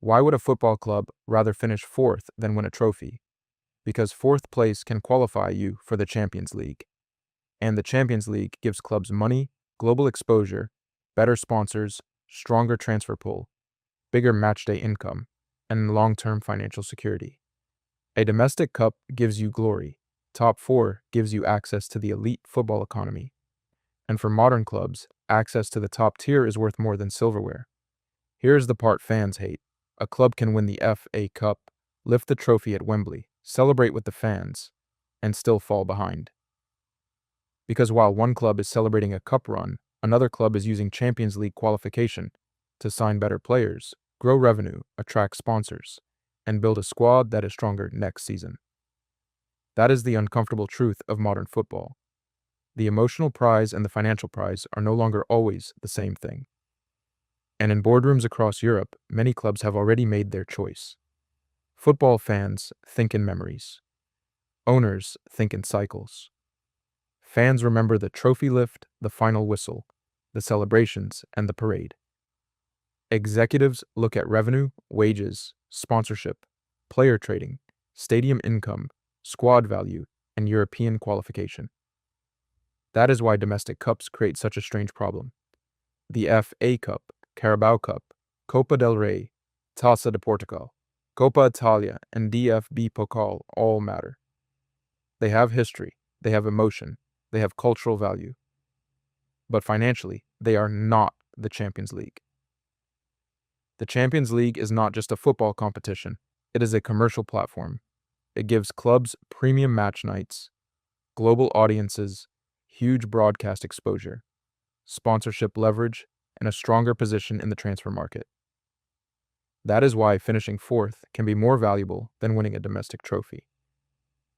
Why would a football club rather finish fourth than win a trophy? Because fourth place can qualify you for the Champions League. And the Champions League gives clubs money, global exposure, better sponsors, stronger transfer pool, bigger matchday income, and long-term financial security. A domestic cup gives you glory. Top four gives you access to the elite football economy. And for modern clubs, access to the top tier is worth more than silverware. Here's the part fans hate. A club can win the FA Cup, lift the trophy at Wembley, celebrate with the fans, and still fall behind. Because while one club is celebrating a cup run, another club is using Champions League qualification to sign better players, grow revenue, attract sponsors, and build a squad that is stronger next season. That is the uncomfortable truth of modern football. The emotional prize and the financial prize are no longer always the same thing. And in boardrooms across Europe, many clubs have already made their choice. Football fans think in memories. Owners think in cycles. Fans remember the trophy lift, the final whistle, the celebrations, and the parade. Executives look at revenue, wages, sponsorship, player trading, stadium income, squad value, and European qualification. That is why domestic cups create such a strange problem. The FA Cup, Carabao Cup, Copa del Rey, Taça de Portugal, Copa Italia, and DFB Pokal all matter. They have history, they have emotion, they have cultural value. But financially, they are not the Champions League. The Champions League is not just a football competition, it is a commercial platform. It gives clubs premium match nights, global audiences, huge broadcast exposure, sponsorship leverage, and a stronger position in the transfer market. That is why finishing fourth can be more valuable than winning a domestic trophy.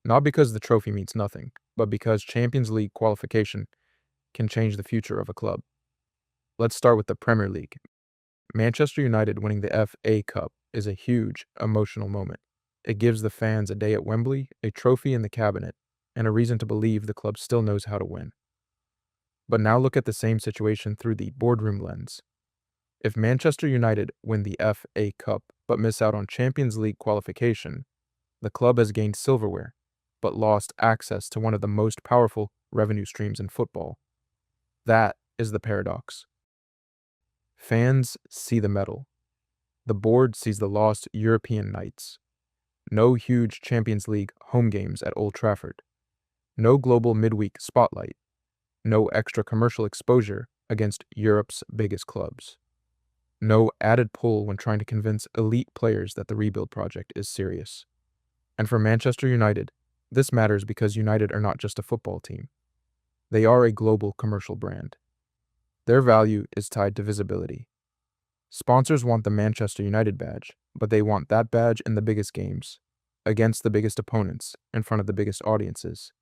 Not because the trophy means nothing, but because Champions League qualification can change the future of a club. Let's start with the Premier League. Manchester United winning the FA Cup is a huge emotional moment. It gives the fans a day at Wembley, a trophy in the cabinet, and a reason to believe the club still knows how to win. But now look at the same situation through the boardroom lens. If Manchester United win the FA Cup but miss out on Champions League qualification, the club has gained silverware, but lost access to one of the most powerful revenue streams in football. That is the paradox. Fans see the medal. The board sees the lost European nights. No huge Champions League home games at Old Trafford. No global midweek spotlight. No extra commercial exposure against Europe's biggest clubs. No added pull when trying to convince elite players that the rebuild project is serious. And for Manchester United, this matters because United are not just a football team. They are a global commercial brand. Their value is tied to visibility. Sponsors want the Manchester United badge, but they want that badge in the biggest games, against the biggest opponents, in front of the biggest audiences.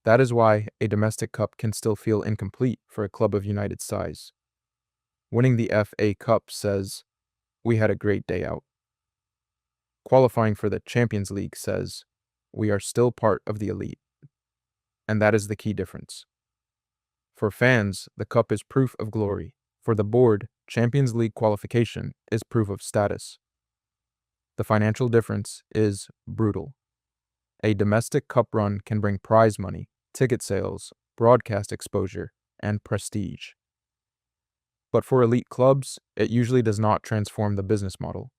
That is why a domestic cup can still feel incomplete for a club of United's size. Winning the FA Cup says, "We had a great day out." Qualifying for the Champions League says, "We are still part of the elite." And that is the key difference. For fans, the cup is proof of glory. For the board, Champions League qualification is proof of status. The financial difference is brutal. A domestic cup run can bring prize money, ticket sales, broadcast exposure, and prestige. But for elite clubs, it usually does not transform the business model.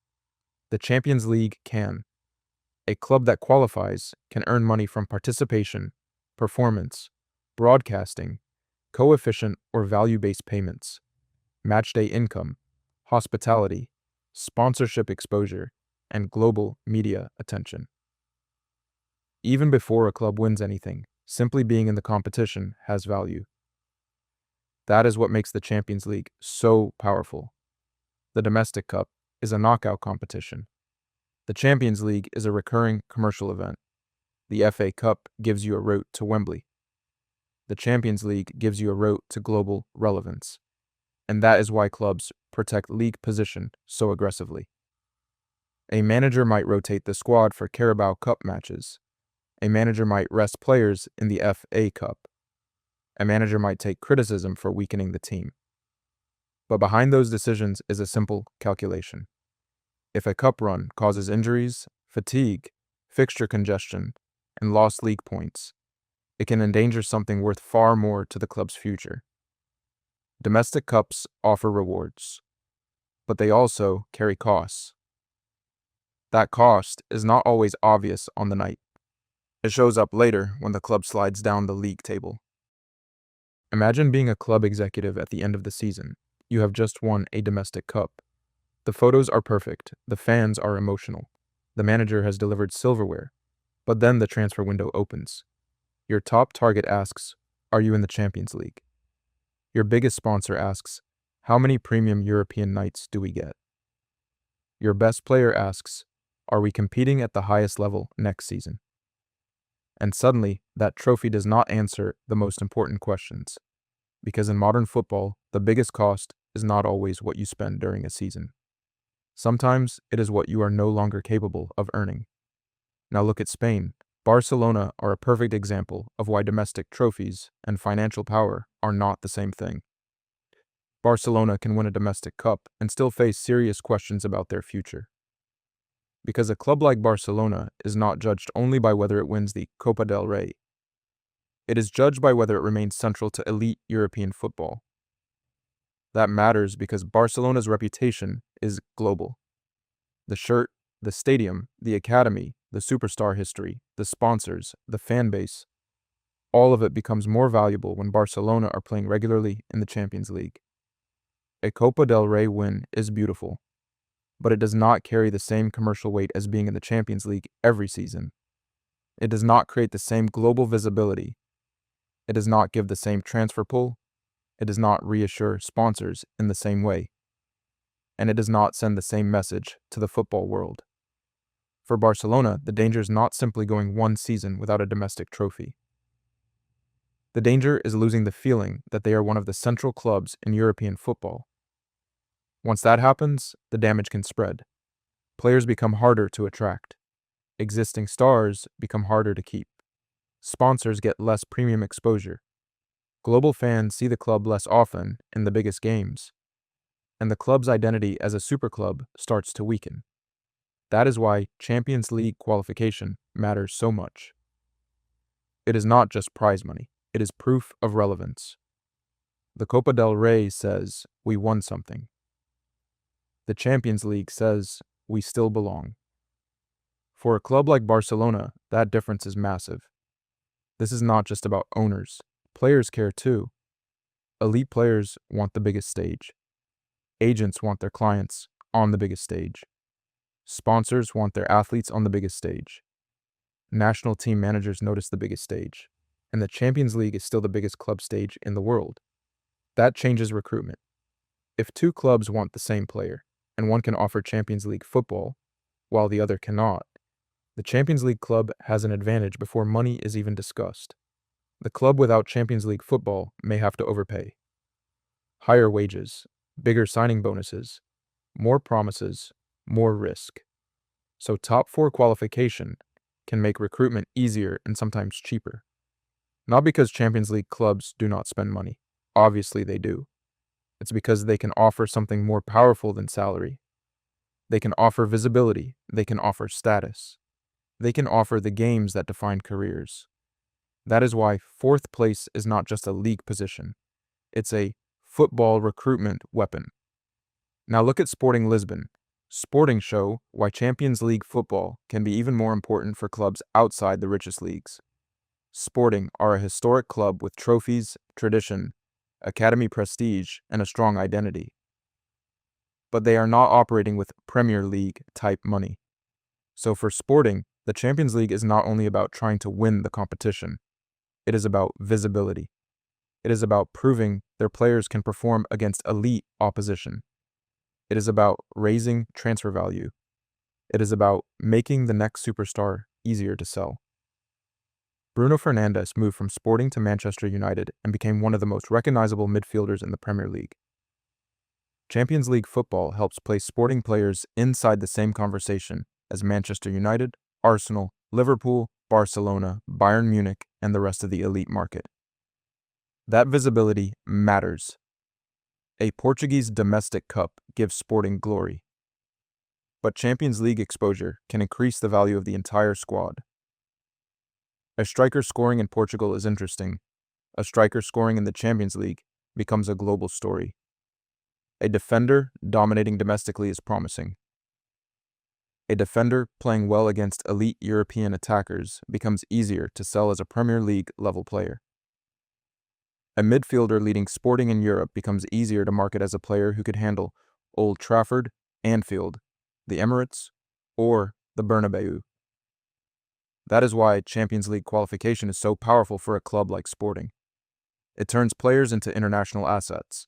The Champions League can. A club that qualifies can earn money from participation, performance, broadcasting, coefficient or value-based payments, matchday income, hospitality, sponsorship exposure, and global media attention. Even before a club wins anything, simply being in the competition has value. That is what makes the Champions League so powerful. The domestic cup is a knockout competition. The Champions League is a recurring commercial event. The FA Cup gives you a route to Wembley. The Champions League gives you a route to global relevance. And that is why clubs protect league position so aggressively. A manager might rotate the squad for Carabao Cup matches. A manager might rest players in the FA Cup. A manager might take criticism for weakening the team. But behind those decisions is a simple calculation. If a cup run causes injuries, fatigue, fixture congestion, and lost league points, it can endanger something worth far more to the club's future. Domestic cups offer rewards, but they also carry costs. That cost is not always obvious on the night. It shows up later when the club slides down the league table. Imagine being a club executive at the end of the season. You have just won a domestic cup. The photos are perfect, the fans are emotional, the manager has delivered silverware, but then the transfer window opens. Your top target asks, "Are you in the Champions League?" Your biggest sponsor asks, "How many premium European nights do we get?" Your best player asks, "Are we competing at the highest level next season?" And suddenly, that trophy does not answer the most important questions. Because in modern football, the biggest cost is not always what you spend during a season. Sometimes it is what you are no longer capable of earning. Now look at Spain. Barcelona are a perfect example of why domestic trophies and financial power are not the same thing. Barcelona can win a domestic cup and still face serious questions about their future. Because a club like Barcelona is not judged only by whether it wins the Copa del Rey. It is judged by whether it remains central to elite European football. That matters because Barcelona's reputation is global. The shirt, the stadium, the academy, the superstar history, the sponsors, the fan base, all of it becomes more valuable when Barcelona are playing regularly in the Champions League. A Copa del Rey win is beautiful, but it does not carry the same commercial weight as being in the Champions League every season. It does not create the same global visibility. It does not give the same transfer pull. It does not reassure sponsors in the same way. And it does not send the same message to the football world. For Barcelona, the danger is not simply going one season without a domestic trophy. The danger is losing the feeling that they are one of the central clubs in European football. Once that happens, the damage can spread. Players become harder to attract. Existing stars become harder to keep. Sponsors get less premium exposure. Global fans see the club less often in the biggest games. And the club's identity as a super club starts to weaken. That is why Champions League qualification matters so much. It is not just prize money, it is proof of relevance. The Copa del Rey says we won something. The Champions League says we still belong. For a club like Barcelona, that difference is massive. This is not just about owners. Players care too. Elite players want the biggest stage. Agents want their clients on the biggest stage. Sponsors want their athletes on the biggest stage. National team managers notice the biggest stage. And the Champions League is still the biggest club stage in the world. That changes recruitment. If two clubs want the same player, and one can offer Champions League football, while the other cannot, the Champions League club has an advantage before money is even discussed. The club without Champions League football may have to overpay. Higher wages, bigger signing bonuses, more promises, more risk. So top 4 qualification can make recruitment easier and sometimes cheaper. Not because Champions League clubs do not spend money. Obviously they do. It's because they can offer something more powerful than salary. They can offer visibility. They can offer status. They can offer the games that define careers. That is why 4th place is not just a league position. It's a football recruitment weapon. Now look at Sporting Lisbon. Sporting show why Champions League football can be even more important for clubs outside the richest leagues. Sporting are a historic club with trophies, tradition, academy prestige, and a strong identity. But they are not operating with Premier League type money. So for Sporting, the Champions League is not only about trying to win the competition, it is about visibility. It is about proving their players can perform against elite opposition. It is about raising transfer value. It is about making the next superstar easier to sell. Bruno Fernandes moved from Sporting to Manchester United and became one of the most recognizable midfielders in the Premier League. Champions League football helps place Sporting players inside the same conversation as Manchester United, Arsenal, Liverpool, Barcelona, Bayern Munich, and the rest of the elite market. That visibility matters. A Portuguese domestic cup gives Sporting glory. But Champions League exposure can increase the value of the entire squad. A striker scoring in Portugal is interesting. A striker scoring in the Champions League becomes a global story. A defender dominating domestically is promising. A defender playing well against elite European attackers becomes easier to sell as a Premier League level player. A midfielder leading Sporting in Europe becomes easier to market as a player who could handle Old Trafford, Anfield, the Emirates, or the Bernabeu. That is why Champions League qualification is so powerful for a club like Sporting. It turns players into international assets.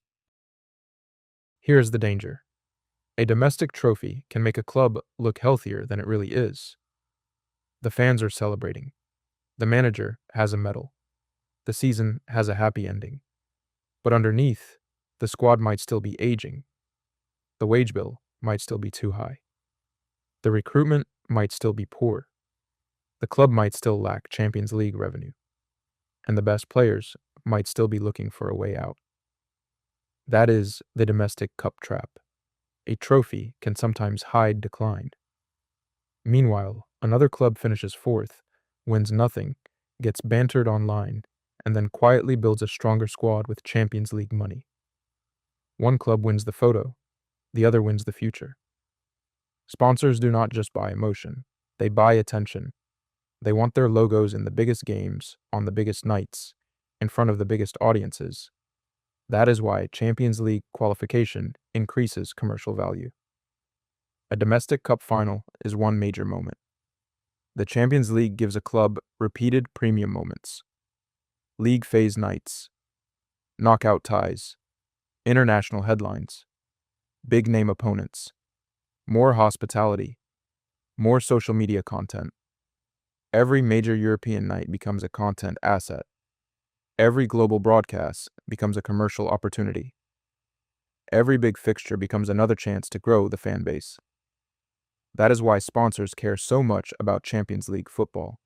Here's the danger. A domestic trophy can make a club look healthier than it really is. The fans are celebrating. The manager has a medal. The season has a happy ending. But underneath, the squad might still be aging. The wage bill might still be too high. The recruitment might still be poor. The club might still lack Champions League revenue. And the best players might still be looking for a way out. That is the domestic cup trap. A trophy can sometimes hide decline. Meanwhile, another club finishes fourth, wins nothing, gets bantered online, and then quietly builds a stronger squad with Champions League money. One club wins the photo, the other wins the future. Sponsors do not just buy emotion, they buy attention. They want their logos in the biggest games, on the biggest nights, in front of the biggest audiences. That is why Champions League qualification increases commercial value. A domestic cup final is one major moment. The Champions League gives a club repeated premium moments. League phase nights, knockout ties, international headlines, big name opponents, more hospitality, more social media content. Every major European night becomes a content asset. Every global broadcast becomes a commercial opportunity. Every big fixture becomes another chance to grow the fan base. That is why sponsors care so much about Champions League football.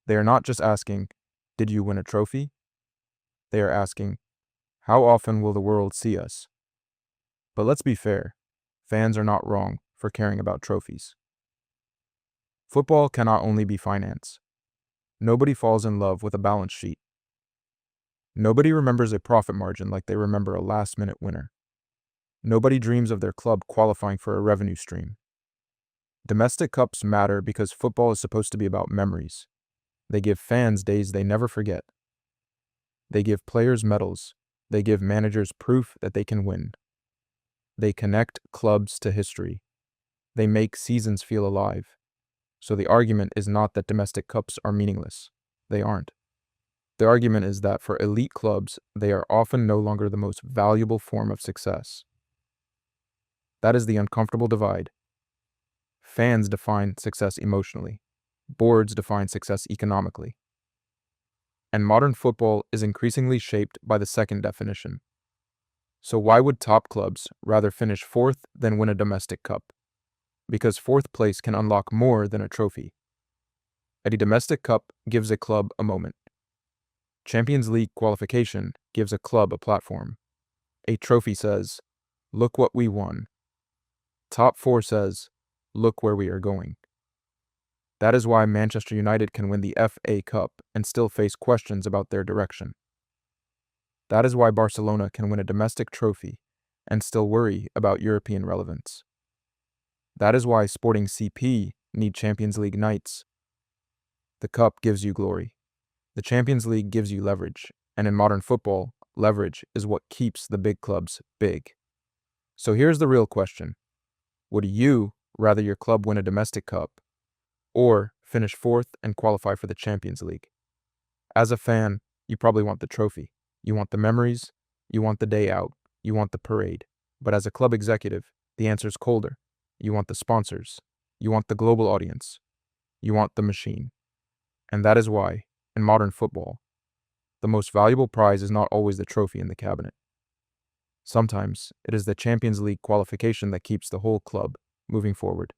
They are not just asking, "Did you win a trophy?" They are asking, "How often will the world see us?" But let's be fair, fans are not wrong for caring about trophies. Football cannot only be finance. Nobody falls in love with a balance sheet. Nobody remembers a profit margin like they remember a last-minute winner. Nobody dreams of their club qualifying for a revenue stream. Domestic cups matter because football is supposed to be about memories. They give fans days they never forget. They give players medals. They give managers proof that they can win. They connect clubs to history. They make seasons feel alive. So the argument is not that domestic cups are meaningless. They aren't. The argument is that for elite clubs, they are often no longer the most valuable form of success. That is the uncomfortable divide. Fans define success emotionally. Boards define success economically. And modern football is increasingly shaped by the second definition. So why would top clubs rather finish fourth than win a domestic cup? Because fourth place can unlock more than a trophy. A domestic cup gives a club a moment. Champions League qualification gives a club a platform. A trophy says, "Look what we won." Top four says, "Look where we are going." That is why Manchester United can win the FA Cup and still face questions about their direction. That is why Barcelona can win a domestic trophy and still worry about European relevance. That is why Sporting CP need Champions League nights. The cup gives you glory. The Champions League gives you leverage. And in modern football, leverage is what keeps the big clubs big. So here's the real question. Would you rather your club win a domestic cup or finish fourth and qualify for the Champions League? As a fan, you probably want the trophy. You want the memories. You want the day out. You want the parade. But as a club executive, the answer is colder. You want the sponsors. You want the global audience. You want the machine. And that is why, in modern football, the most valuable prize is not always the trophy in the cabinet. Sometimes it is the Champions League qualification that keeps the whole club moving forward.